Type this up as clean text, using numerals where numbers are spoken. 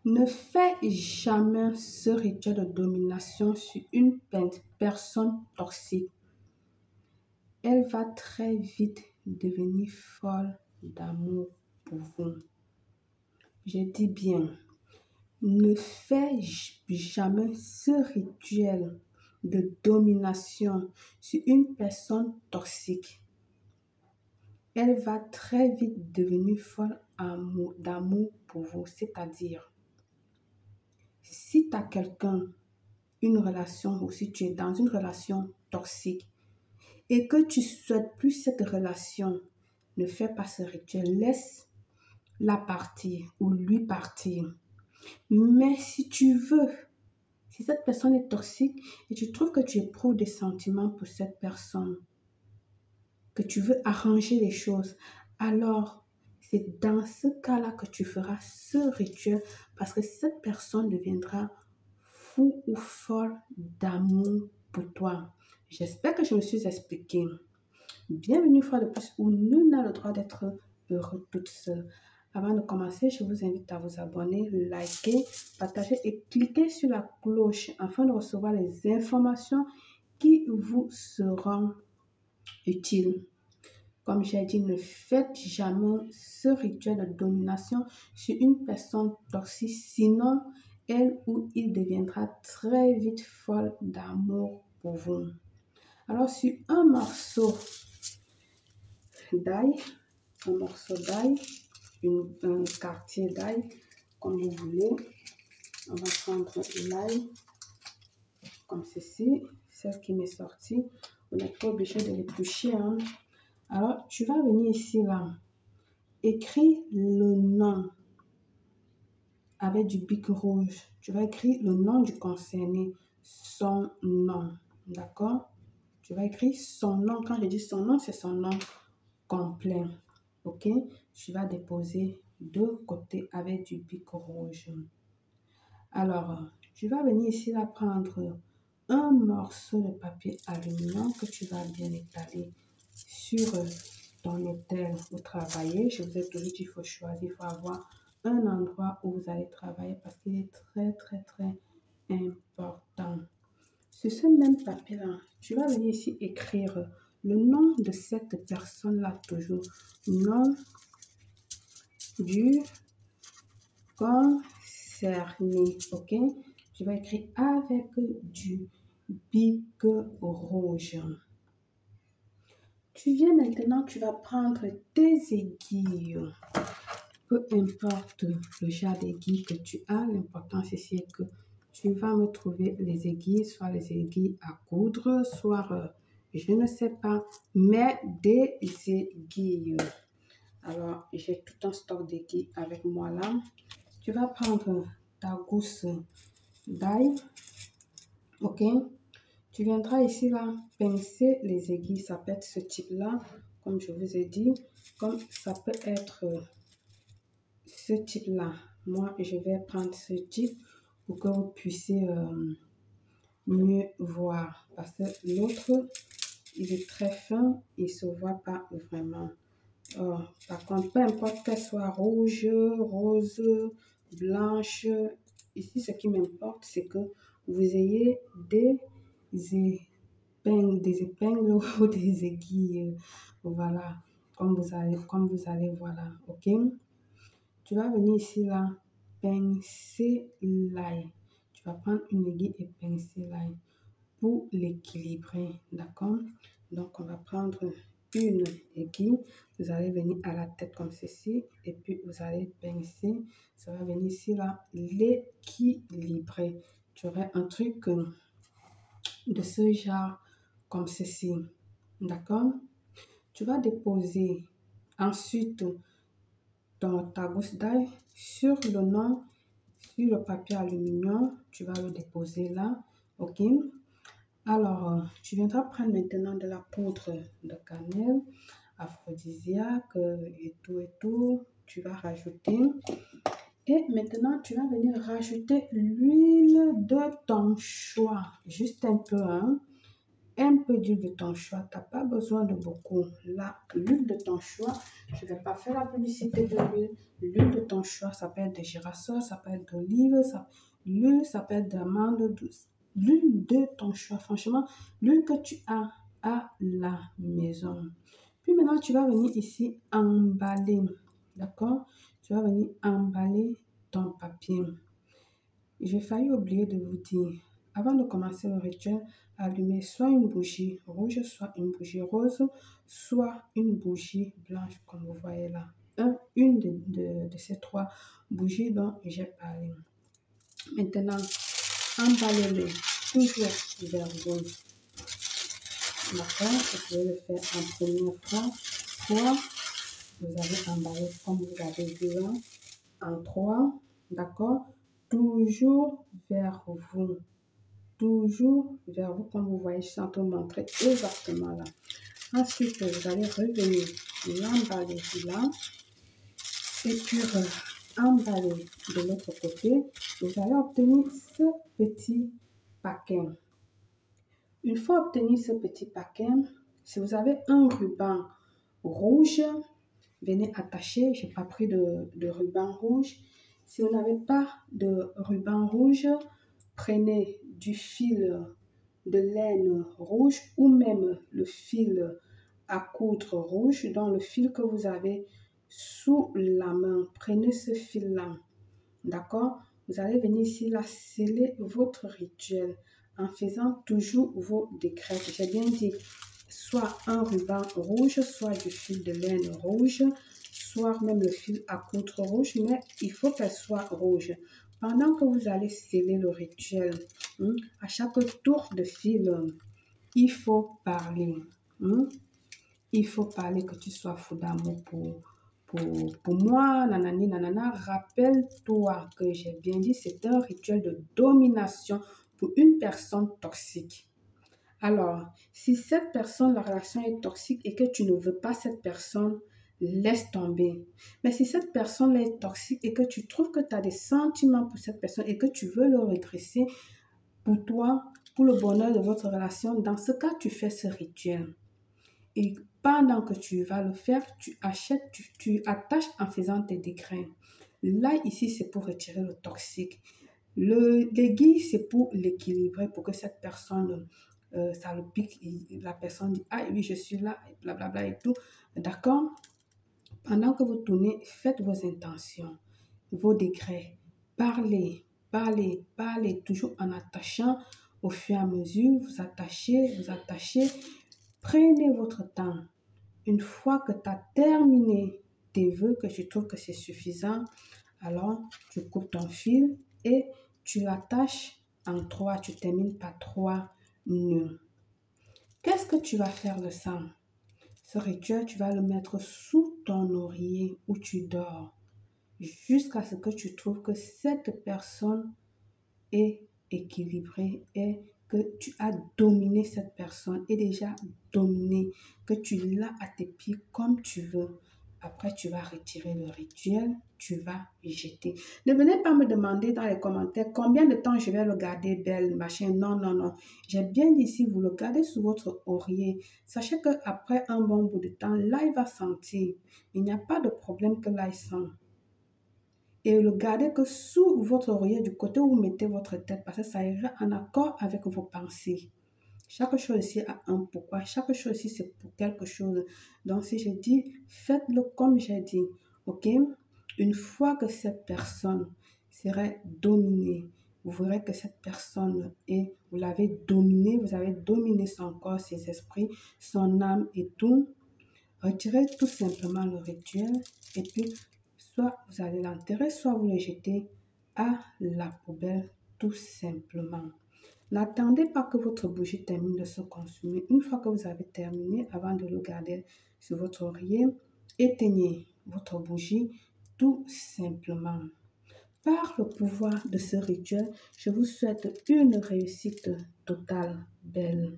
Ne fais jamais ce rituel de domination sur une personne toxique. Elle va très vite devenir folle d'amour pour vous. Je dis bien, ne fais jamais ce rituel de domination sur une personne toxique. Elle va très vite devenir folle d'amour pour vous. C'est-à-dire, si tu as quelqu'un, une relation, ou si tu es dans une relation toxique et que tu ne souhaites plus cette relation, ne fais pas ce rituel. Laisse-la partir ou lui partir. Mais si tu veux, si cette personne est toxique et tu trouves que tu éprouves des sentiments pour cette personne, que tu veux arranger les choses, alors c'est dans ce cas-là que tu feras ce rituel parce que cette personne deviendra fou ou folle d'amour pour toi. J'espère que je me suis expliquée. Bienvenue une fois de plus où nul n'a le droit d'être heureux toute seule. Avant de commencer, je vous invite à vous abonner, liker, partager et cliquer sur la cloche afin de recevoir les informations qui vous seront utiles. Comme j'ai dit, ne faites jamais ce rituel de domination sur une personne toxique, sinon elle ou il deviendra très vite folle d'amour pour vous. Alors, sur un morceau d'ail, un quartier d'ail, comme vous voulez, on va prendre l'ail comme ceci, celle qui m'est sortie. Vous n'êtes pas obligé de l'éplucher, hein. Alors, tu vas venir ici, là, écris le nom avec du bic rouge. Tu vas écrire le nom du concerné, son nom, d'accord? Tu vas écrire son nom. Quand je dis son nom, c'est son nom complet, ok? Tu vas déposer de côté avec du bic rouge. Alors, tu vas venir ici, là, prendre un morceau de papier aluminium que tu vas bien étaler sur ton hôtel où travailler. Je vous ai toujours dit qu'il faut choisir, il faut avoir un endroit où vous allez travailler parce qu'il est très, très, très important. Sur ce même papier-là, tu vas venir ici écrire le nom de cette personne-là toujours. Nom du concerné, ok? Tu vas écrire avec du bic rouge. Tu viens maintenant, tu vas prendre tes aiguilles. Peu importe le genre d'aiguille que tu as, l'important ici est que tu vas me trouver les aiguilles, soit les aiguilles à coudre, soit, je ne sais pas, mais des aiguilles. Alors, j'ai tout un stock d'aiguilles avec moi là. Tu vas prendre ta gousse d'ail, ok? Tu viendras ici là, pincer les aiguilles, ça peut être ce type-là, comme je vous ai dit, comme ça peut être ce type-là. Moi, je vais prendre ce type pour que vous puissiez mieux voir. Parce que l'autre, il est très fin, il ne se voit pas vraiment. Par contre, peu importe qu'elle soit rouge, rose, blanche, ici, ce qui m'importe, c'est que vous ayez des épingles ou des aiguilles. Voilà, comme vous allez voir là, ok? Tu vas venir ici là, pincer l'ail. Tu vas prendre une aiguille et pincer l'ail pour l'équilibrer, d'accord? Donc, on va prendre une aiguille. Vous allez venir à la tête comme ceci et puis vous allez pincer. Ça va venir ici là, l'équilibrer. Tu aurais un truc de ce genre comme ceci, d'accord? Tu vas déposer ensuite ta gousse d'ail sur le nom, sur le papier aluminium. Tu vas le déposer là, ok? Alors, tu viendras prendre maintenant de la poudre de cannelle, aphrodisiaque et tout. Tu vas rajouter. Et maintenant, tu vas venir rajouter l'huile de ton choix. Juste un peu, hein? un peu d'huile de ton choix. Tu n'as pas besoin de beaucoup. Là, l'huile de ton choix, je ne vais pas faire la publicité de l'huile. L'huile de ton choix, ça peut être de girasol, ça peut être d'olive, l'huile, ça peut être d'amande douce. L'huile de ton choix, franchement, l'huile que tu as à la maison. Puis maintenant, tu vas venir ici emballer, d'accord? Tu vas venir emballer ton papier. J'ai failli oublier de vous dire, avant de commencer le rituel, allumez soit une bougie rouge, soit une bougie rose, soit une bougie blanche, comme vous voyez là. Une de ces trois bougies dont j'ai parlé. Maintenant, emballez-le toujours vers vous. D'accord? Vous pouvez le faire en première fois. Soit vous avez emballé comme vous avez vu là, en 3. D'accord? Toujours vers vous. Toujours vers vous, comme vous voyez, je suis en train de montrer exactement là. Ensuite, vous allez revenir l'emballer là. Et puis, emballer de l'autre côté. Vous allez obtenir ce petit paquet. Une fois obtenu ce petit paquet, si vous avez un ruban rouge, venez attacher. Je n'ai pas pris de ruban rouge. Si vous n'avez pas de ruban rouge, prenez du fil de laine rouge ou même le fil à coudre rouge, dans le fil que vous avez sous la main. Prenez ce fil-là, d'accord? Vous allez venir ici, là, sceller votre rituel en faisant toujours vos décrets. J'ai bien dit, soit un ruban rouge, soit du fil de laine rouge, soit même le fil à coudre rouge, mais il faut qu'elle soit rouge. Pendant que vous allez sceller le rituel, à chaque tour de fil, il faut parler. Il faut parler que tu sois fou d'amour pour moi, nanani, nanana. Rappelle-toi que j'ai bien dit, c'est un rituel de domination pour une personne toxique. Alors, si cette personne, la relation est toxique et que tu ne veux pas cette personne, laisse tomber. Mais si cette personne est toxique et que tu trouves que tu as des sentiments pour cette personne et que tu veux le redresser pour toi, pour le bonheur de votre relation, dans ce cas, tu fais ce rituel. Et pendant que tu vas le faire, tu achètes, tu attaches en faisant tes décrets. Là, ici, c'est pour retirer le toxique. L'aiguille, c'est pour l'équilibrer, pour que cette personne, ça le pique. La personne dit, ah oui, je suis là, blablabla et tout. D'accord? Pendant que vous tournez, faites vos intentions, vos décrets. Parlez, parlez, parlez, toujours en attachant au fur et à mesure. Vous attachez, vous attachez. Prenez votre temps. Une fois que tu as terminé tes vœux, que tu trouves que c'est suffisant, alors tu coupes ton fil et tu l'attaches en 3. Tu termines par 3 nœuds. Qu'est-ce que tu vas faire de ça? Ce rituel, tu vas le mettre sous ton oreiller où tu dors jusqu'à ce que tu trouves que cette personne est équilibrée et que tu as dominé cette personne, est déjà dominée, que tu l'as à tes pieds comme tu veux. Après, tu vas retirer le rituel, tu vas jeter. Ne venez pas me demander dans les commentaires combien de temps je vais le garder belle, machin. Non, non, non. J'ai bien dit, si vous le gardez sous votre oreiller, sachez qu'après un bon bout de temps, là, il va sentir. Il n'y a pas de problème que là, il sent. Et le gardez que sous votre oreiller, du côté où vous mettez votre tête, parce que ça ira en accord avec vos pensées. Chaque chose ici a un pourquoi. Chaque chose ici, c'est pour quelque chose. Donc, si je dis, faites-le comme j'ai dit. OK? Une fois que cette personne serait dominée, vous verrez que cette personne est, vous l'avez dominée, vous avez dominé son corps, ses esprits, son âme et tout. Retirez tout simplement le rituel et puis soit vous allez l'enterrer, soit vous le jetez à la poubelle tout simplement. N'attendez pas que votre bougie termine de se consumer. Une fois que vous avez terminé, avant de le garder sur votre oreiller, éteignez votre bougie tout simplement. Par le pouvoir de ce rituel, je vous souhaite une réussite totale, belle.